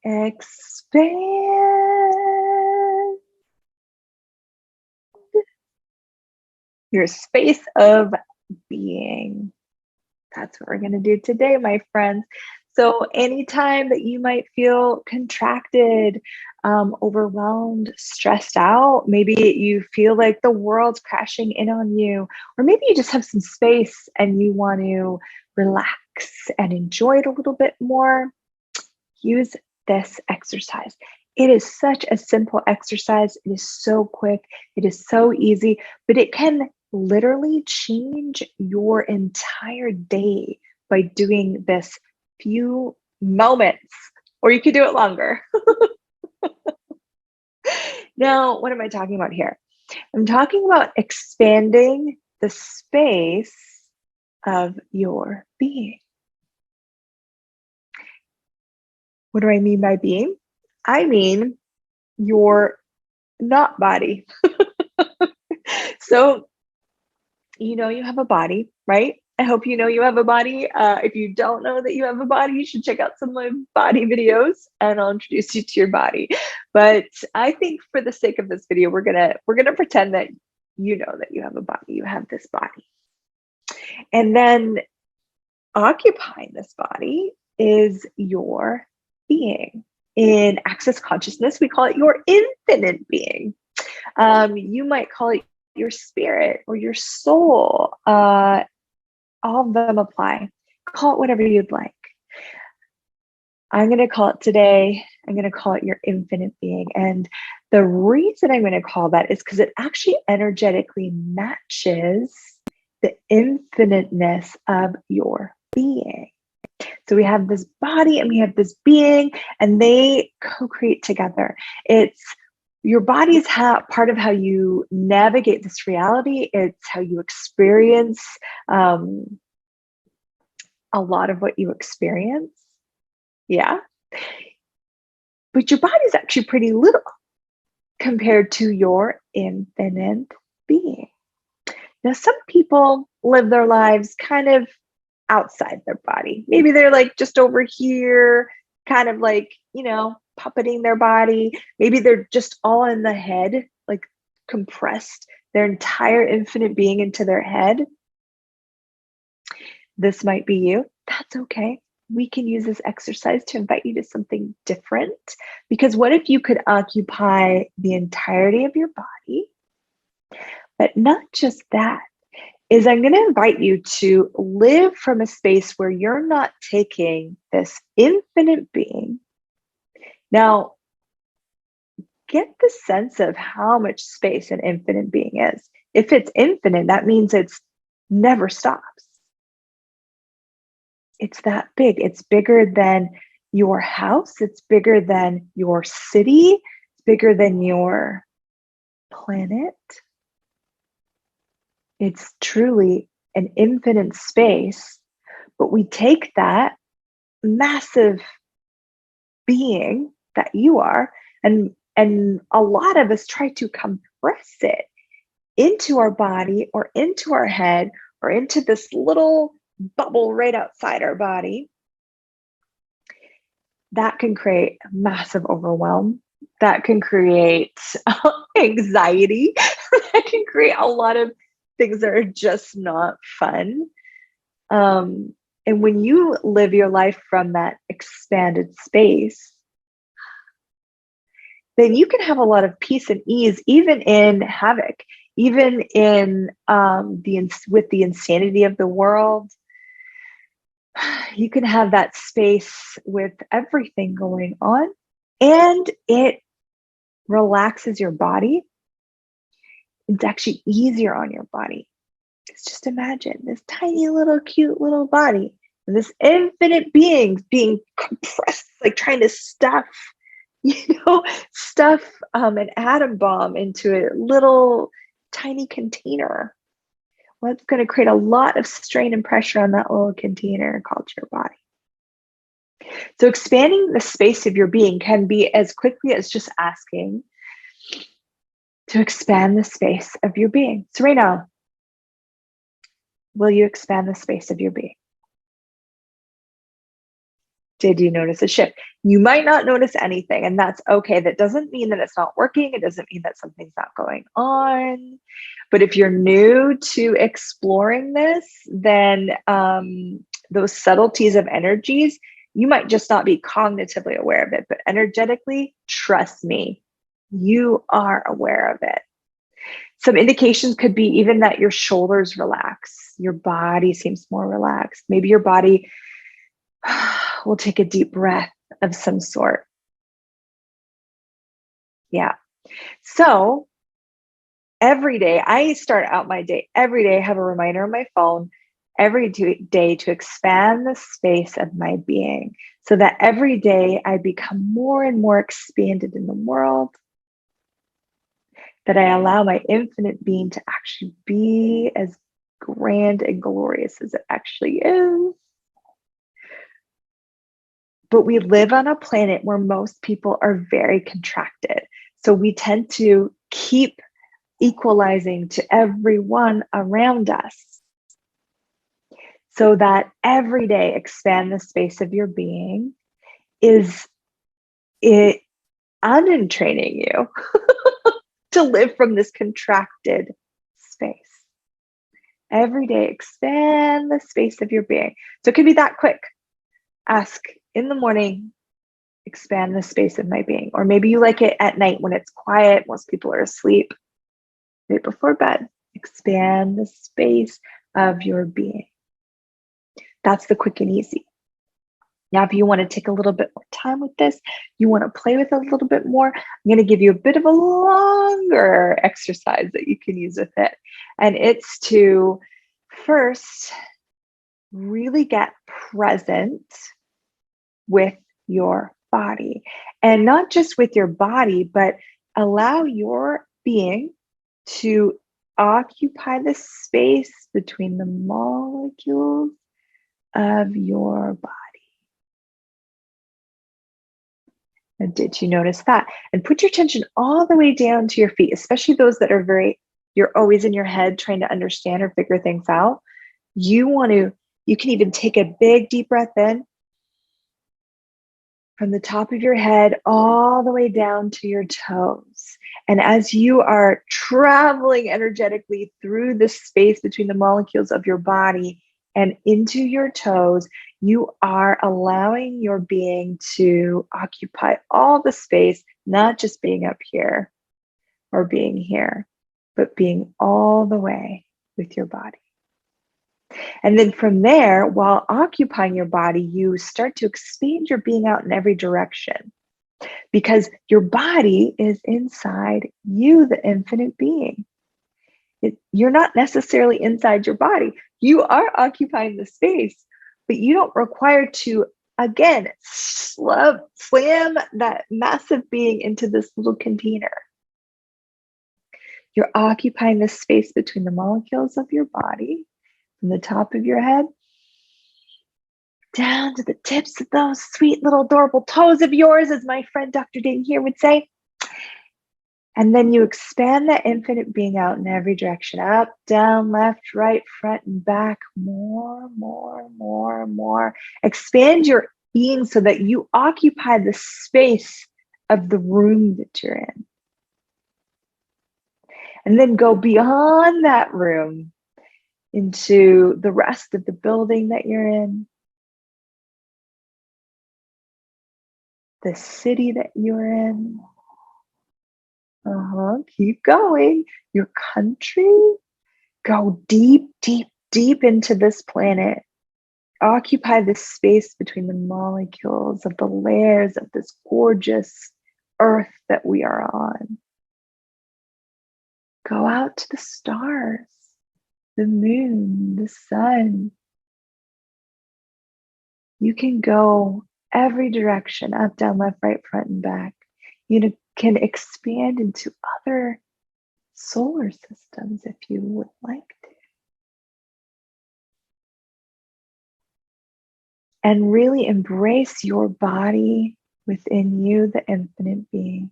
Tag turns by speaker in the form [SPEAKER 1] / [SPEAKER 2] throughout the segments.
[SPEAKER 1] Expand your space of being. That's what we're going to do today, my friends. So anytime that you might feel contracted, overwhelmed, stressed out, maybe you feel like the world's crashing in on you, or maybe you just have some space and you want to relax and enjoy it a little bit more, use this exercise. It is such a simple exercise. It is so quick. It is so easy, but it can literally change your entire day by doing this few moments, or you could do it longer. Now, what am I talking about here? I'm talking about expanding the space of your being. What do I mean by being? I mean your not body. So, you know you have a body, right? I hope you know you have a body. If you don't know that you have a body, you should check out some of my body videos and I'll introduce you to your body. But I think for the sake of this video, we're gonna pretend that you know that you have a body, you have this body. And then occupying this body is your being. In Access Consciousness, we call it your infinite being. You might call it your spirit or your soul. All of them apply. Call it whatever you'd like. I'm going to call it today, I'm going to call it your infinite being. And the reason I'm going to call that is because it actually energetically matches the infiniteness of your being. So we have this body and we have this being, and they co-create together. It's your body's part of how you navigate this reality. It's how you experience a lot of what you experience. Yeah. But your body's actually pretty little compared to your infinite being. Now, some people live their lives kind of outside their body. Maybe they're like just over here, kind of like, puppeting their body. Maybe they're just all in the head, like compressed their entire infinite being into their head. This might be you. That's okay. We can use this exercise to invite you to something different. Because what if you could occupy the entirety of your body? But not just that, is I'm going to invite you to live from a space where you're not taking this infinite being. Now, get the sense of how much space an infinite being is. If it's infinite, that means it's never stops. It's that big. It's bigger than your house. It's bigger than your city. It's bigger than your planet. It's truly an infinite space, but we take that massive being that you are, and a lot of us try to compress it into our body or into our head or into this little bubble right outside our body. That can create massive overwhelm. That can create anxiety. That can create a lot of things that are just not fun. And when you live your life from that expanded space, then you can have a lot of peace and ease, even in havoc, even in with the insanity of the world. You can have that space with everything going on, and it relaxes your body. It's actually easier on your body. Just imagine this tiny little cute little body and this infinite being being compressed, like trying to stuff an atom bomb into a little tiny container. Well, it's going to create a lot of strain and pressure on that little container called your body. So expanding the space of your being can be as quickly as just asking to expand the space of your being. So right now, will you expand the space of your being? Did you notice a shift? You might not notice anything, and that's okay. That doesn't mean that it's not working. It doesn't mean that something's not going on. But if you're new to exploring this, then those subtleties of energies, you might just not be cognitively aware of it, but energetically, trust me, you are aware of it. Some indications could be even that your shoulders relax, your body seems more relaxed. Maybe your body will take a deep breath of some sort. Yeah. So every day, I start out my day, every day I have a reminder on my phone every day to expand the space of my being so that every day I become more and more expanded in the world, that I allow my infinite being to actually be as grand and glorious as it actually is. But we live on a planet where most people are very contracted. So we tend to keep equalizing to everyone around us. So that every day expand the space of your being is it unentraining you to live from this contracted space. Every day expand the space of your being. So it could be that quick. Ask in the morning, expand the space of my being. Or maybe you like it at night when it's quiet, most people are asleep, right before bed. Expand the space of your being. That's the quick and easy. Now, if you want to take a little bit more time with this, you want to play with it a little bit more, I'm going to give you a bit of a longer exercise that you can use with it. And it's to first really get present with your body. And not just with your body, but allow your being to occupy the space between the molecules of your body. Now, did you notice that? And put your attention all the way down to your feet, especially those that are you're always in your head trying to understand or figure things out. You can even take a big deep breath in from the top of your head all the way down to your toes. And as you are traveling energetically through the space between the molecules of your body and into your toes, you are allowing your being to occupy all the space, not just being up here or being here, but being all the way with your body. And then from there, while occupying your body, you start to expand your being out in every direction, because your body is inside you, the infinite being. You're not necessarily inside your body. You are occupying the space, but you don't require to, again, slam that massive being into this little container. You're occupying the space between the molecules of your body, from the top of your head down to the tips of those sweet little adorable toes of yours, as my friend Dr. Dayton here would say. And then you expand that infinite being out in every direction, up, down, left, right, front, and back, more. Expand your being so that you occupy the space of the room that you're in. And then go beyond that room into the rest of the building that you're in, the city that you're in. Keep going. Your country. Go deep into this planet. Occupy the space between the molecules of the layers of this gorgeous earth that we are on. Go out to the stars, the moon, the sun. You can go every direction, up, down, left, right, front, and back. You can expand into other solar systems if you would like to. And really embrace your body within you, the infinite being.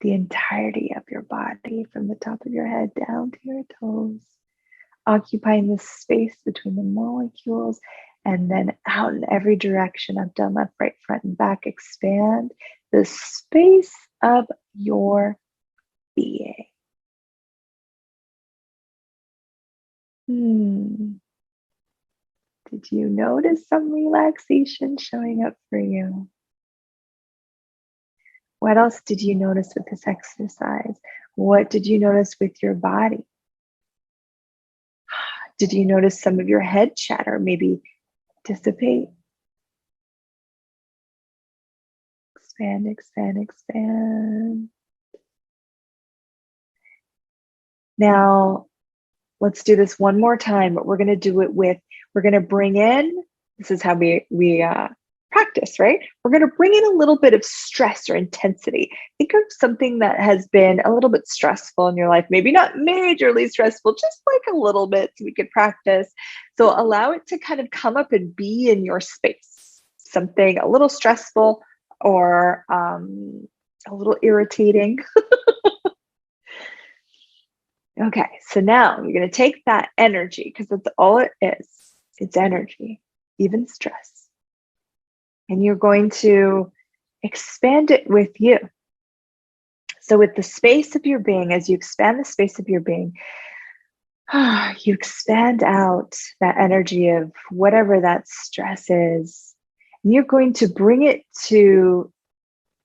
[SPEAKER 1] The entirety of your body, from the top of your head down to your toes, occupying the space between the molecules, and then out in every direction, up, down, left, right, front, and back. Expand the space of your being. Did you notice some relaxation showing up for you? What else did you notice with this exercise? What did you notice with your body? Did you notice some of your head chatter maybe dissipate? Expand, expand, expand. Now, let's do this one more time, but we're going to do it with, we're going to bring in, this is how we practice, right? We're going to bring in a little bit of stress or intensity. Think of something that has been a little bit stressful in your life, maybe not majorly stressful, just like a little bit so we could practice. So allow it to kind of come up and be in your space. Something a little stressful or a little irritating. Okay, so now you're going to take that energy, because that's all it is. It's energy, even stress. And you're going to expand it with you. So with the space of your being, as you expand the space of your being, you expand out that energy of whatever that stress is. And you're going to bring it to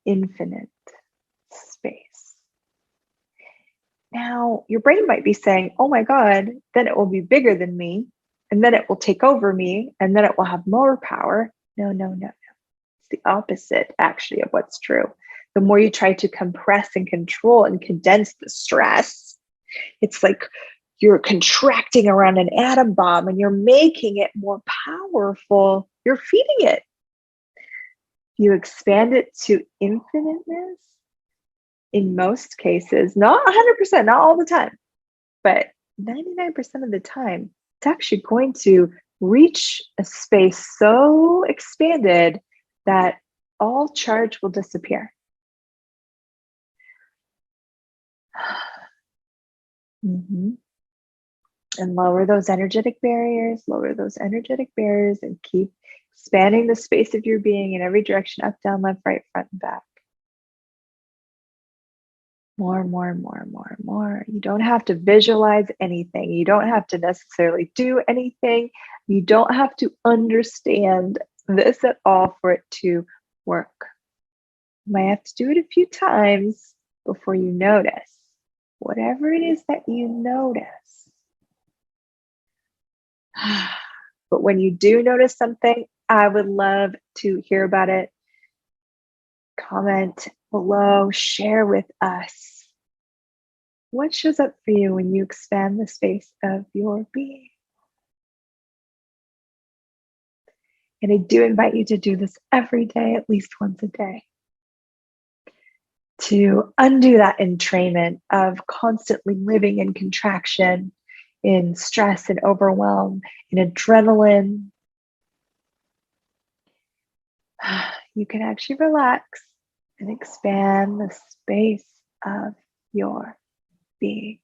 [SPEAKER 1] infinite space. Now, your brain might be saying, oh my God, then it will be bigger than me, and then it will take over me, and then it will have more power. No, no, no, no. It's the opposite, actually, of what's true. The more you try to compress and control and condense the stress, it's like you're contracting around an atom bomb and you're making it more powerful. You're feeding it. You expand it to infiniteness. In most cases, not 100%, not all the time, but 99% of the time, it's actually going to reach a space so expanded that all charge will disappear. And lower those energetic barriers, and keep expanding the space of your being in every direction, up, down, left, right, front, and back. More, more, more, more, more. You don't have to visualize anything. You don't have to necessarily do anything. You don't have to understand this at all for it to work. You might have to do it a few times before you notice. Whatever it is that you notice. But when you do notice something, I would love to hear about it. Comment below, share with us. What shows up for you when you expand the space of your being? And I do invite you to do this every day, at least once a day, to undo that entrainment of constantly living in contraction, in stress and overwhelm, in adrenaline. You can actually relax and expand the space of your being.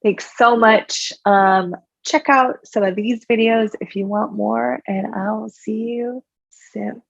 [SPEAKER 1] Thanks so much. Check out some of these videos if you want more, and I'll see you soon.